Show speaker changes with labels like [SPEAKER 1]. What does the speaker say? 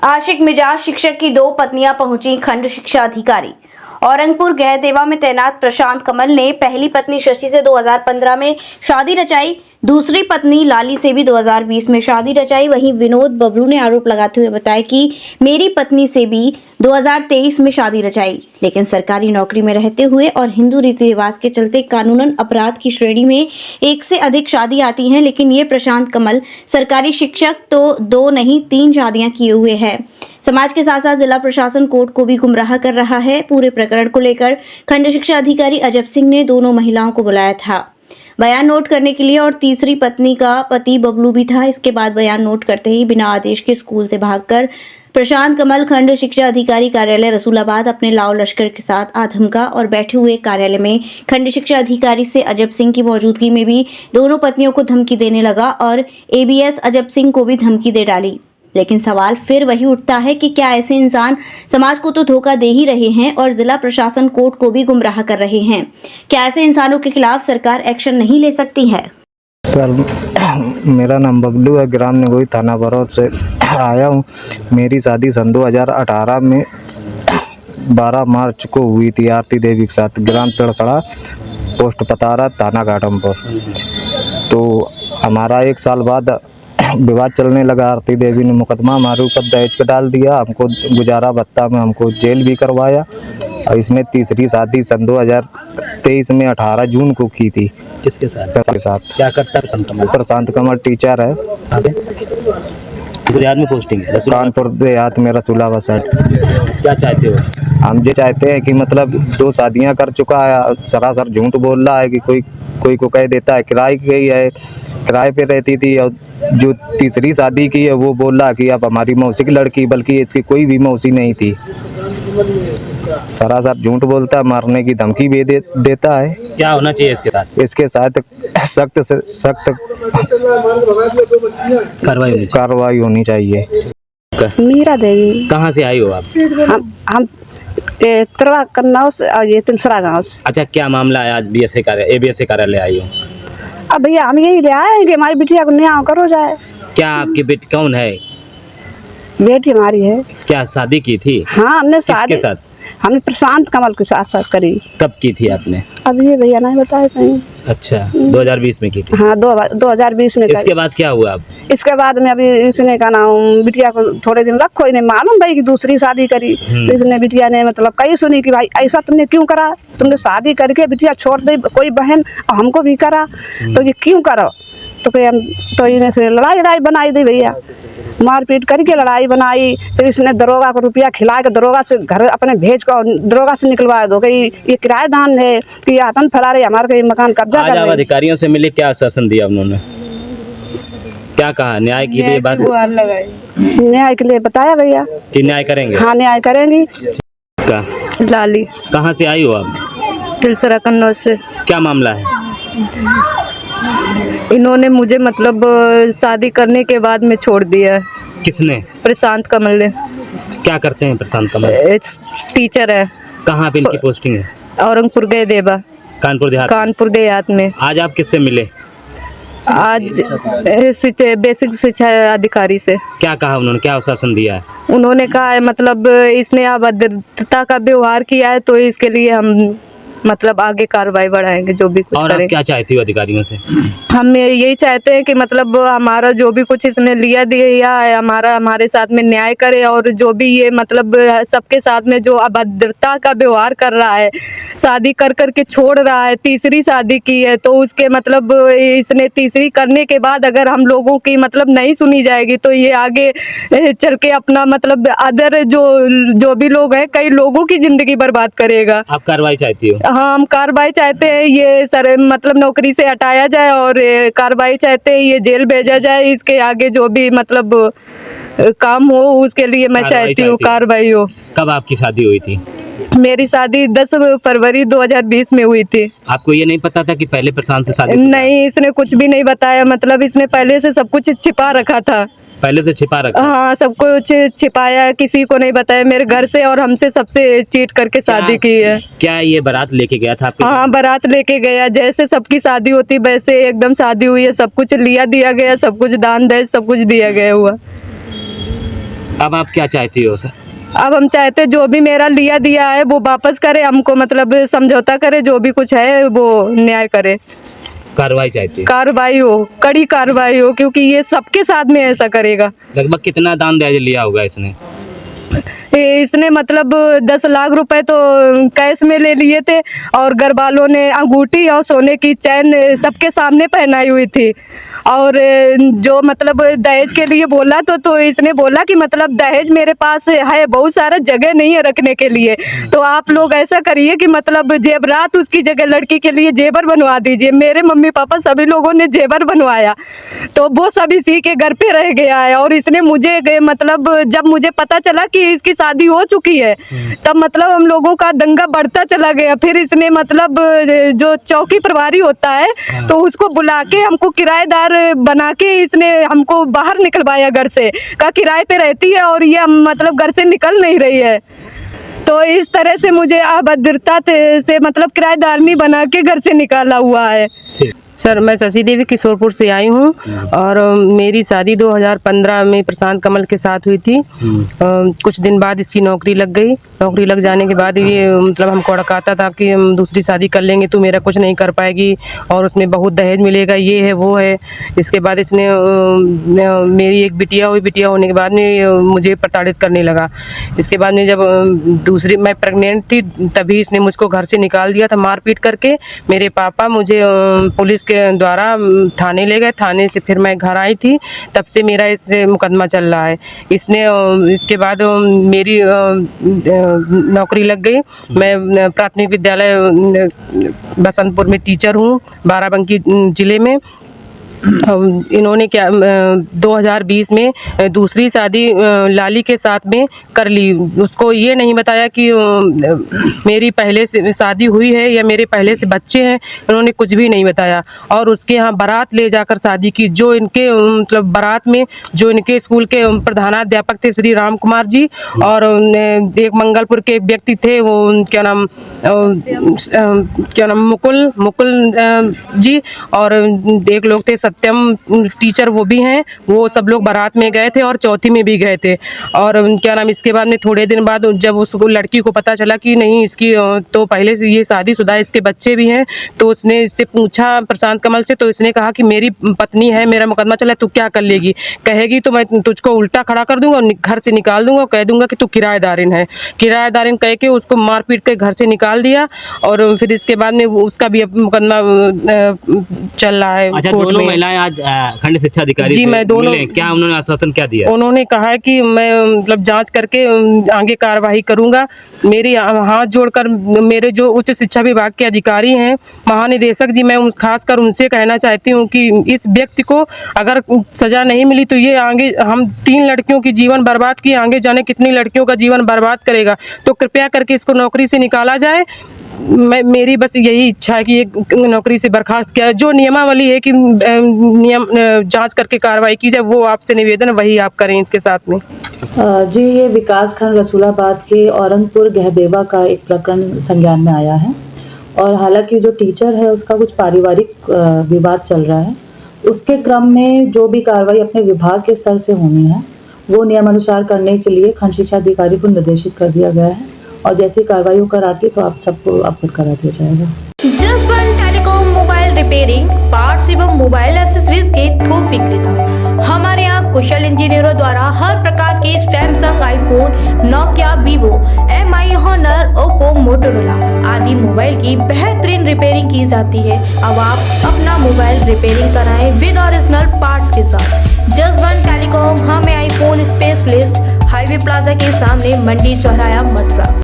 [SPEAKER 1] आशिक मिजाज शिक्षक की दो पत्नियां पहुंची खंड शिक्षा अधिकारी। औरंगपुर गहदेवा में तैनात प्रशांत कमल ने पहली पत्नी शशि से 2015 में शादी रचाई, दूसरी पत्नी लाली से भी 2020 में शादी रचाई। वहीं विनोद बबलू ने आरोप लगाते हुए बताया कि मेरी पत्नी से भी 2023 में शादी रचाई, लेकिन सरकारी नौकरी में रहते हुए और हिंदू रीति रिवाज के चलते कानूनन अपराध की श्रेणी में एक से अधिक शादी आती हैं। लेकिन ये प्रशांत कमल सरकारी शिक्षक तो 2 नहीं 3 शादियां किए हुए हैं। समाज के साथ साथ जिला प्रशासन कोर्ट को भी गुमराह कर रहा है। पूरे प्रकरण को लेकर खंड शिक्षा अधिकारी अजब सिंह ने दोनों महिलाओं को बुलाया था बयान नोट करने के लिए, और तीसरी पत्नी का पति बबलू भी था। इसके बाद बयान नोट करते ही बिना आदेश के स्कूल से भागकर प्रशांत कमल खंड शिक्षा अधिकारी कार्यालय रसूलाबाद अपने लाव लश्कर के साथ आधमका और बैठे हुए कार्यालय में खंड शिक्षा अधिकारी से अजब सिंह की मौजूदगी में भी दोनों पत्नियों को धमकी देने लगा और एबीएस अजब सिंह को भी धमकी दे डाली। लेकिन सवाल फिर वही उठता है कि क्या ऐसे इंसान समाज को तो धोखा दे ही रहे हैं और जिला प्रशासन कोर्ट को भी गुमराह कर रहे हैं। क्या ऐसे इंसानों के खिलाफ सरकार एक्शन नहीं ले सकती है?
[SPEAKER 2] सर, मेरा नाम बबलू है, ग्राम निगोई, थाना बरौद से आया हूँ। मेरी शादी सन 2018 में 12 मार्च को हुई थी आरती देवी के साथ, ग्राम तड़सड़ा, पोस्ट पतारा, थाना घाटमपुर। तो हमारा 1 साल बाद विवाद चलने लगा। आरती देवी ने मुकदमा हमारे ऊपर दहेज का डाल दिया, हमको गुजारा भत्ता में हमको जेल भी करवाया। और इसने तीसरी शादी सन 2023 में 18 जून को की थी।
[SPEAKER 3] किसके साथ?
[SPEAKER 2] के साथ।
[SPEAKER 3] क्या करता है
[SPEAKER 2] प्रशांत कमल? टीचर है,
[SPEAKER 3] गुजरात में पोस्टिंग है,
[SPEAKER 2] कानपुर देहात में रसूलाबाद साइड।
[SPEAKER 3] क्या चाहते हो?
[SPEAKER 2] हम ये चाहते हैं कि मतलब 2 शादियां कर चुका है, सरासर झूठ बोल रहा है कि कोई को कह देता है किराए की गई है, किराए पे रहती थी, और जो तीसरी शादी की है वो बोल रहा कि अब हमारी मौसी की लड़की, बल्कि इसकी कोई भी मौसी नहीं थी। सरासर झूठ बोलता है, मारने की धमकी भी देता है।
[SPEAKER 3] क्या होना चाहिए इसके साथ?
[SPEAKER 2] इसके साथ सख्त से सख्त कार्रवाई होनी चाहिए।
[SPEAKER 4] मीरा देवी।
[SPEAKER 3] कहाँ से आई हो आप?
[SPEAKER 4] हम तिरवा कन्नौज और ये तिलसरा गाँव से।
[SPEAKER 3] अच्छा, क्या मामला है? आज एबीएस कार्यालय आई हो?
[SPEAKER 4] अब भैया हम यही ले आए हैं कि हमारी बिटिया को न्याय करो जाए।
[SPEAKER 3] क्या आपकी बेटी कौन है?
[SPEAKER 4] बेटी हमारी है।
[SPEAKER 3] क्या शादी की थी?
[SPEAKER 4] हाँ, हमने शादी
[SPEAKER 3] किसके साथ?
[SPEAKER 4] हमने प्रशांत कमल के साथ करी।
[SPEAKER 3] कब की थी आपने?
[SPEAKER 4] अब ये भैया नहीं बताए कहीं।
[SPEAKER 3] अच्छा, 2020 में की थी?
[SPEAKER 4] हाँ, 2020 में।
[SPEAKER 3] इसके बाद क्या हुआ? अब
[SPEAKER 4] इसके बाद में अभी इसने कहा ना बिटिया को थोड़े दिन रखो, इन्हें मालूम भाई कि दूसरी शादी करी। तो इसने बिटिया ने मतलब कही सुनी कि भाई ऐसा तुमने क्यों करा, तुमने शादी करके बिटिया छोड़ दी कोई बहन और हमको भी करा, तो ये क्यों करो? तो इन्हें से लड़ाई बनाई दी भैया, मारपीट करके लड़ाई बनाई। फिर इसने दरोगा को रुपया खिला के दरोगा से घर अपने भेज कर दरोगा से निकलवा दो कि ये किराएदान है कि आतंक फैला रहे, हमारे ये मकान कब्जा कर रहे हैं।
[SPEAKER 3] अधिकारियों से मिले, क्या आश्वासन दिया उन्होंने? क्या कहा? न्याय के लिए बात?
[SPEAKER 4] न्याय के लिए बताया भैया
[SPEAKER 3] कि न्याय करेंगे।
[SPEAKER 4] हाँ, न्याय करेंगी।
[SPEAKER 3] क्या?
[SPEAKER 4] लाली।
[SPEAKER 3] कहाँ से आई हो आप?
[SPEAKER 4] तिलसरा कन्नौज से।
[SPEAKER 3] क्या मामला है?
[SPEAKER 4] इन्होंने मुझे मतलब शादी करने के बाद में छोड़ दिया है।
[SPEAKER 3] किसने?
[SPEAKER 4] प्रशांत कमल ने।
[SPEAKER 3] क्या करते हैं प्रशांत कमल?
[SPEAKER 4] टीचर है।
[SPEAKER 3] कहाँ पे इनकी पोस्टिंग है?
[SPEAKER 4] औरंगपुर गहदेवा, कानपुर देहात में।
[SPEAKER 3] आज आप किससे मिले?
[SPEAKER 4] आज बेसिक शिक्षा अधिकारी से।
[SPEAKER 3] क्या कहा उन्होंने? क्या आश्वासन दिया है?
[SPEAKER 4] उन्होंने कहा है मतलब इसने अभद्रता का व्यवहार किया है तो इसके लिए हम मतलब आगे कार्रवाई बढ़ाएंगे, जो भी कुछ
[SPEAKER 3] और
[SPEAKER 4] करेंगे।
[SPEAKER 3] आप क्या चाहती हो अधिकारियों से?
[SPEAKER 4] हम यही चाहते हैं कि मतलब हमारा जो भी कुछ इसने दिया है हमारे साथ में न्याय करे, और जो भी ये मतलब सबके साथ में जो अभद्रता का व्यवहार कर रहा है, शादी कर के छोड़ रहा है, तीसरी शादी की है, तो उसके मतलब इसने तीसरी करने के बाद अगर हम लोगों की मतलब नहीं सुनी जाएगी तो ये आगे चल के अपना मतलब अदर जो भी लोग हैं कई लोगों की जिंदगी बर्बाद करेगा।
[SPEAKER 3] आप कार्रवाई चाहती हो?
[SPEAKER 4] हाँ, हम कार्रवाई चाहते हैं, ये सर मतलब नौकरी से हटाया जाए और कार्रवाई चाहते हैं ये जेल भेजा जाए। इसके आगे जो भी मतलब काम हो उसके लिए मैं चाहती हूँ कार्रवाई हो।
[SPEAKER 3] कब आपकी शादी हुई थी?
[SPEAKER 4] मेरी शादी 10 फरवरी 2020 में हुई थी।
[SPEAKER 3] आपको ये नहीं पता था कि पहले प्रशांत से शादी?
[SPEAKER 4] नहीं, इसने कुछ भी नहीं बताया, मतलब इसने पहले से सब कुछ छिपा रखा था।
[SPEAKER 3] पहले से छिपा रखा?
[SPEAKER 4] हाँ, सब कुछ छिपाया, किसी को नहीं बताया। मेरे घर से और हमसे सबसे चीट करके शादी की है।
[SPEAKER 3] क्या ये बारात लेके गया था आपके?
[SPEAKER 4] हाँ, बारात लेके गया, जैसे सबकी शादी होती वैसे एकदम शादी हुई है। सब कुछ दिया गया, सब कुछ दान दहेज सब कुछ दिया गया हुआ।
[SPEAKER 3] अब आप क्या चाहती हो सर?
[SPEAKER 5] अब हम चाहते जो भी मेरा लिया दिया है वो वापस करे, हमको मतलब समझौता करे, जो भी कुछ है वो न्याय करे,
[SPEAKER 3] कार्रवाई चाहती है?
[SPEAKER 5] कार्रवाई हो, कड़ी कार्रवाई हो, क्योंकि ये सबके साथ में ऐसा करेगा।
[SPEAKER 3] लगभग कितना दान दहेज लिया होगा इसने?
[SPEAKER 5] इसने मतलब 10 लाख रुपए तो कैश में ले लिए थे और घर वालों ने अंगूठी और सोने की चैन सबके सामने पहनाई हुई थी। और जो मतलब दहेज के लिए बोला तो इसने बोला कि मतलब दहेज मेरे पास है, बहुत सारा जगह नहीं है रखने के लिए, तो आप लोग ऐसा करिए कि मतलब जेवरात उसकी जगह लड़की के लिए जेवर बनवा दीजिए। मेरे मम्मी पापा सभी लोगों ने जेवर बनवाया, तो वो सब इसी के घर पे रह गया है। और इसने मुझे मतलब जब मुझे पता चला कि इसकी शादी हो चुकी है तब मतलब हम लोगों का दंगा बढ़ता चला गया। फिर इसने मतलब जो चौकी प्रभारी होता है तो उसको बुला के हमको किराएदार बना के इसने हमको बाहर निकलवाया घर से, का किराए पे रहती है और ये मतलब घर से निकल नहीं रही है। तो इस तरह से मुझे अभद्रता से मतलब किराएदारनी बना के घर से निकाला हुआ है।
[SPEAKER 6] सर मैं शशि देवी किशोरपुर से आई हूँ और मेरी शादी 2015 में प्रशांत कमल के साथ हुई थी। कुछ दिन बाद इसकी नौकरी लग गई। नौकरी लग जाने के बाद ये मतलब हमको अड़काता था कि हम दूसरी शादी कर लेंगे, तू मेरा कुछ नहीं कर पाएगी और उसमें बहुत दहेज मिलेगा, ये है वो है। इसके बाद इसने मेरी एक बिटिया हुई, बिटिया होने के बाद में मुझे प्रताड़ित करने लगा। इसके बाद में जब दूसरी मैं प्रेग्नेंट थी तभी इसने मुझको घर से निकाल दिया था मारपीट करके। मेरे पापा मुझे पुलिस के द्वारा थाने ले गए, थाने से फिर मैं घर आई थी, तब से मेरा इससे मुकदमा चल रहा है। इसने इसके बाद मेरी नौकरी लग गई। मैं प्राथमिक विद्यालय बसंतपुर में टीचर हूँ, बाराबंकी जिले में। इन्होंने क्या 2020 में दूसरी शादी लाली के साथ में कर ली। उसको ये नहीं बताया कि मेरी पहले से शादी हुई है या मेरे पहले से बच्चे हैं, इन्होंने कुछ भी नहीं बताया। और उसके यहाँ बारात ले जाकर शादी की। जो इनके मतलब बारात में जो इनके स्कूल के प्रधानाध्यापक थे श्री राम कुमार जी, और एक मंगलपुर के एक व्यक्ति थे, वो क्या नाम मुकुल जी, और एक लोग थे सत्यम टीचर, वो भी हैं। वो सब लोग बारात में गए थे और चौथी में भी गए थे। और क्या नाम इसके बाद में थोड़े दिन बाद जब उसको लड़की को पता चला कि नहीं इसकी तो पहले से ये शादीशुदा है, इसके बच्चे भी हैं, तो उसने इससे पूछा प्रशांत कमल से, तो इसने कहा कि मेरी पत्नी है, मेरा मुकदमा चला है, तू क्या कर लेगी, कहेगी तो मैं तुझको उल्टा खड़ा कर दूंगा और घर से निकाल दूंगा, कह दूंगा कि तू किराएदारिन है। किराएदारिन कह के उसको मार पीट के घर से निकाल दिया। और फिर इसके बाद में उसका भी मुकदमा चल रहा है।
[SPEAKER 3] अच्छा,
[SPEAKER 6] कोर्ट
[SPEAKER 3] दोनों
[SPEAKER 6] में।
[SPEAKER 3] महिलाएं आज खंड शिक्षा अधिकारी
[SPEAKER 6] जी,
[SPEAKER 3] से
[SPEAKER 6] मैं दोनों-
[SPEAKER 3] मिले। क्या उन्होंने आश्वासन क्या दिया?
[SPEAKER 6] उन्होंने कहा है कि मैं मतलब जांच करके आगे कार्रवाई करूंगा। मेरी हाथ जोड़कर मेरे जो उच्च शिक्षा विभाग के अधिकारी हैं, महानिदेशक जी, मैं खासकर उनसे कहना चाहती हूं कि इस व्यक्ति को अगर सजा नहीं मिली तो ये आगे हम 3 लड़कियों की जीवन बर्बाद किए, आगे जाने कितनी लड़कियों का जीवन बर्बाद करेगा। तो कृपया करके इसको नौकरी से निकाला जाए। मेरी बस यही इच्छा है कि एक नौकरी से बर्खास्त किया, जो नियमावली है कि नियम जांच करके कार्रवाई की जाए, वो आपसे निवेदन है, वही आप करें इसके साथ में।
[SPEAKER 7] जी, ये विकास खंड रसूलाबाद के औरंगपुर गहदेवा का एक प्रकरण संज्ञान में आया है। और हालांकि जो टीचर है उसका कुछ पारिवारिक विवाद चल रहा है, उसके क्रम में जो भी कार्रवाई अपने विभाग के स्तर से होनी है वो नियमानुसार करने के लिए खंड शिक्षा अधिकारी को निर्देशित कर दिया गया है। और जैसी कार्रवाई होकर आती है तो आप सबको अवगत करा दिया जाएगा।
[SPEAKER 1] Jaswant telecom mobile repairing, parts एवं मोबाइल एक्सेसरीज के थोक विक्रेता। हमारे यहाँ कुशल इंजीनियरों द्वारा हर प्रकार के Samsung, iPhone, Nokia, Vivo, MI, Honor, Oppo, Motorola आदि मोबाइल की बेहतरीन रिपेयरिंग की जाती है। अब आप अपना मोबाइल रिपेयरिंग कराएं विद ओरिजिनल पार्ट्स के साथ। जसवंत टेलीकॉम, हमें आईफोन स्पेशलिस्ट, हाईवे प्लाजा के सामने, मंडी चौराया, मथुरा।